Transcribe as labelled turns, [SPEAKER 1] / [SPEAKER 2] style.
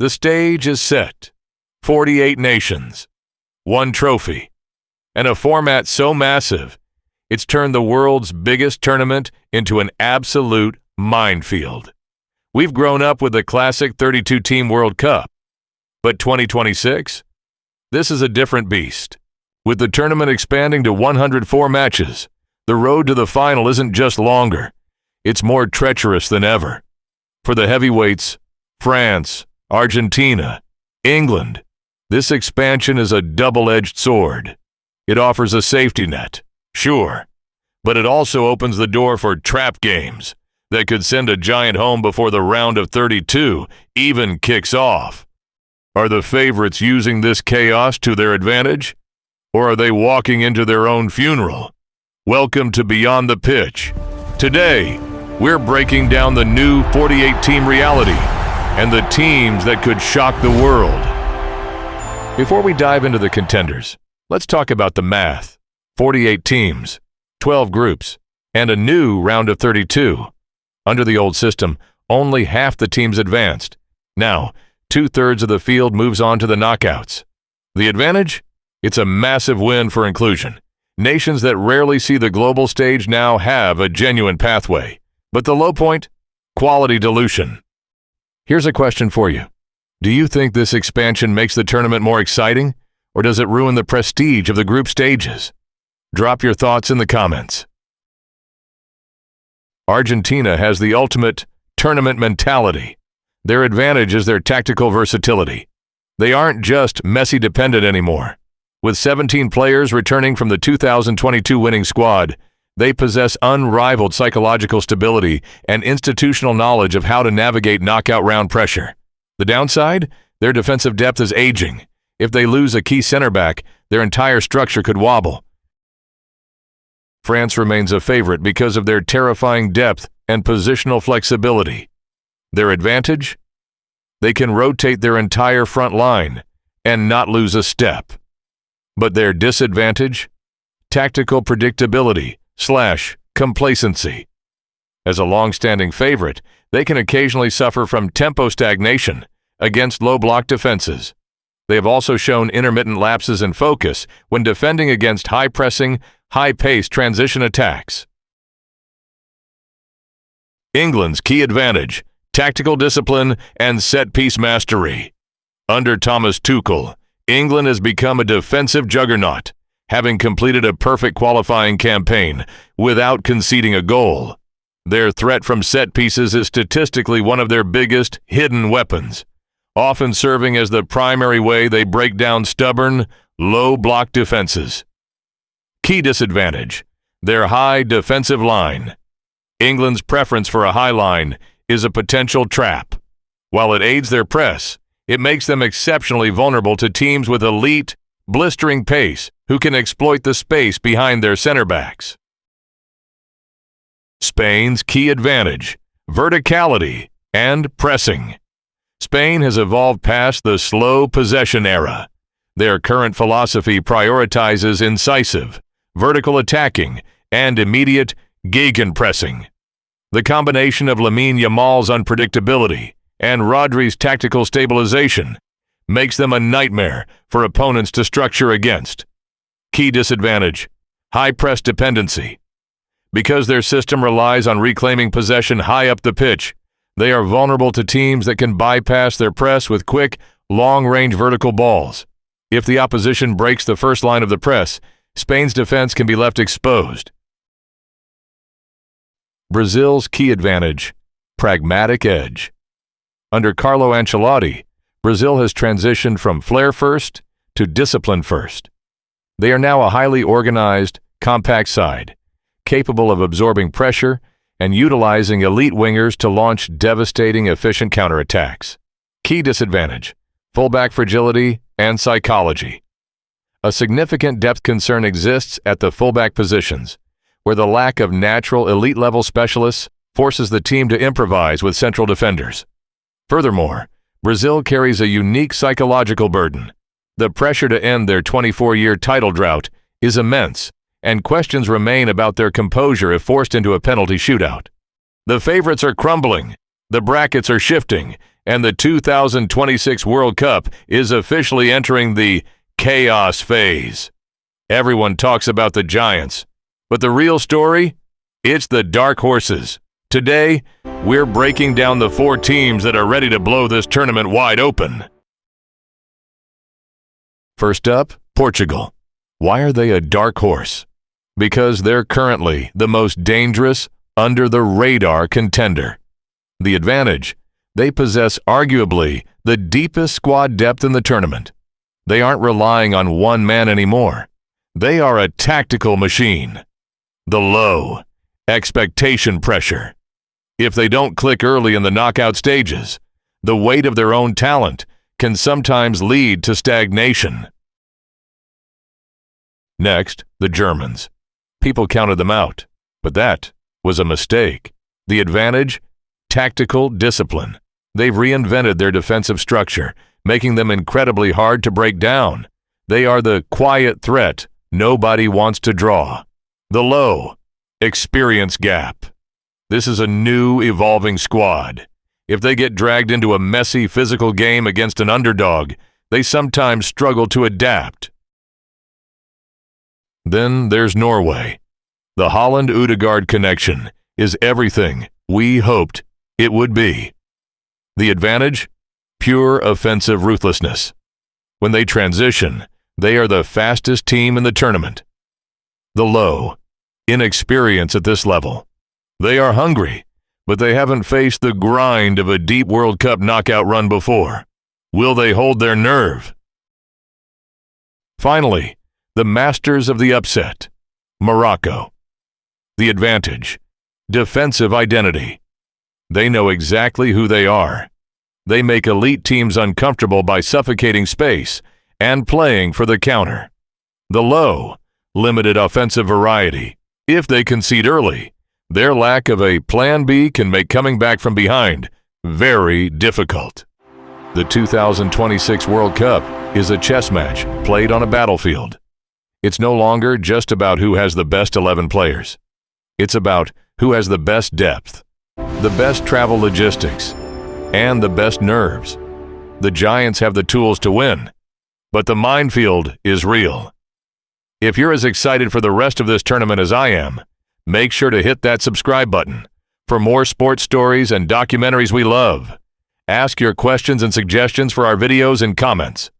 [SPEAKER 1] The stage is set. 48 nations, one trophy, and a format so massive, it's turned the world's biggest tournament into an absolute minefield. We've grown up with the classic 32-team World Cup, but 2026? This is a different beast. With the tournament expanding to 104 matches, the road to the final isn't just longer, it's more treacherous than ever. For the heavyweights, France, Argentina, England, this expansion is a double-edged sword. It offers a safety net, sure, but it also opens the door for trap games that could send a giant home before the round of 32 even kicks off. Are the favorites using this chaos to their advantage, or are they walking into their own funeral? Welcome to Beyond the Pitch. Today, we're breaking down the new 48-team reality and the teams that could shock the world. Before we dive into the contenders, let's talk about the math. 48 teams, 12 groups, and a new round of 32. Under the old system, only half the teams advanced. Now, 2/3 of the field moves on to the knockouts. The advantage? It's a massive win for inclusion. Nations that rarely see the global stage now have a genuine pathway. But the low point? Quality dilution. Here's a question for you. Do you think this expansion makes the tournament more exciting, or does it ruin the prestige of the group stages? Drop your thoughts in the comments. Argentina has the ultimate tournament mentality. Their advantage is their tactical versatility. They aren't just Messi-dependent anymore. With 17 players returning from the 2022 winning squad, they possess unrivaled psychological stability and institutional knowledge of how to navigate knockout round pressure. The downside? Their defensive depth is aging. If they lose a key center back, their entire structure could wobble. France remains a favorite because of their terrifying depth and positional flexibility. Their advantage? They can rotate their entire front line and not lose a step. But their disadvantage? Tactical predictability/complacency. As a long-standing favorite, they can occasionally suffer from tempo stagnation against low-block defenses. They have also shown intermittent lapses in focus when defending against high-pressing, high-paced transition attacks. England's key advantage: tactical discipline and set-piece mastery. Under Thomas Tuchel, England has become a defensive juggernaut, having completed a perfect qualifying campaign without conceding a goal. Their threat from set pieces is statistically one of their biggest hidden weapons, often serving as the primary way they break down stubborn, low-block defenses. Key disadvantage: their high defensive line. England's preference for a high line is a potential trap. While it aids their press, it makes them exceptionally vulnerable to teams with elite, blistering pace who can exploit the space behind their center backs. Spain's key advantage: verticality and pressing. Spain has evolved past the slow possession era. Their current philosophy prioritizes incisive, vertical attacking, and immediate gegenpressing. The combination of Lamine Yamal's unpredictability and Rodri's tactical stabilization makes them a nightmare for opponents to structure against. Key disadvantage: high press dependency. Because their system relies on reclaiming possession high up the pitch, they are vulnerable to teams that can bypass their press with quick, long-range vertical balls. If the opposition breaks the first line of the press, Spain's defense can be left exposed. Brazil's key advantage: pragmatic edge. Under Carlo Ancelotti, Brazil has transitioned from flair first to discipline first. They are now a highly organized, compact side, capable of absorbing pressure and utilizing elite wingers to launch devastating, efficient counterattacks. Key disadvantage: fullback fragility and psychology. A significant depth concern exists at the fullback positions, where the lack of natural elite-level specialists forces the team to improvise with central defenders. Furthermore, Brazil carries a unique psychological burden. The pressure to end their 24-year title drought is immense, and questions remain about their composure if forced into a penalty shootout. The favorites are crumbling, the brackets are shifting, and the 2026 World Cup is officially entering the chaos phase. Everyone talks about the giants, but the real story? It's the dark horses. Today, we're breaking down the 4 teams that are ready to blow this tournament wide open. First up, Portugal. Why are they a dark horse? Because they're currently the most dangerous, under-the-radar contender. The advantage? They possess arguably the deepest squad depth in the tournament. They aren't relying on one man anymore. They are a tactical machine. The low, expectation pressure. If they don't click early in the knockout stages, the weight of their own talent can sometimes lead to stagnation. Next, the Germans. People counted them out, but that was a mistake. The advantage? Tactical discipline. They've reinvented their defensive structure, making them incredibly hard to break down. They are the quiet threat nobody wants to draw. The low, experience gap. This is a new, evolving squad. If they get dragged into a messy physical game against an underdog, they sometimes struggle to adapt. Then there's Norway. The Holland-Ødegaard connection is everything we hoped it would be. The advantage? Pure offensive ruthlessness. When they transition, they are the fastest team in the tournament. The low, inexperience at this level. They are hungry, but they haven't faced the grind of a deep World Cup knockout run before. Will they hold their nerve? Finally, the masters of the upset, Morocco. The advantage? Defensive identity. They know exactly who they are. They make elite teams uncomfortable by suffocating space and playing for the counter. The low, limited offensive variety. If they concede early, their lack of a plan B can make coming back from behind very difficult. The 2026 World Cup is a chess match played on a battlefield. It's no longer just about who has the best 11 players. It's about who has the best depth, the best travel logistics, and the best nerves. The Giants have the tools to win, but the minefield is real. If you're as excited for the rest of this tournament as I am, make sure to hit that subscribe button for more sports stories and documentaries we love. Ask your questions and suggestions for our videos in comments.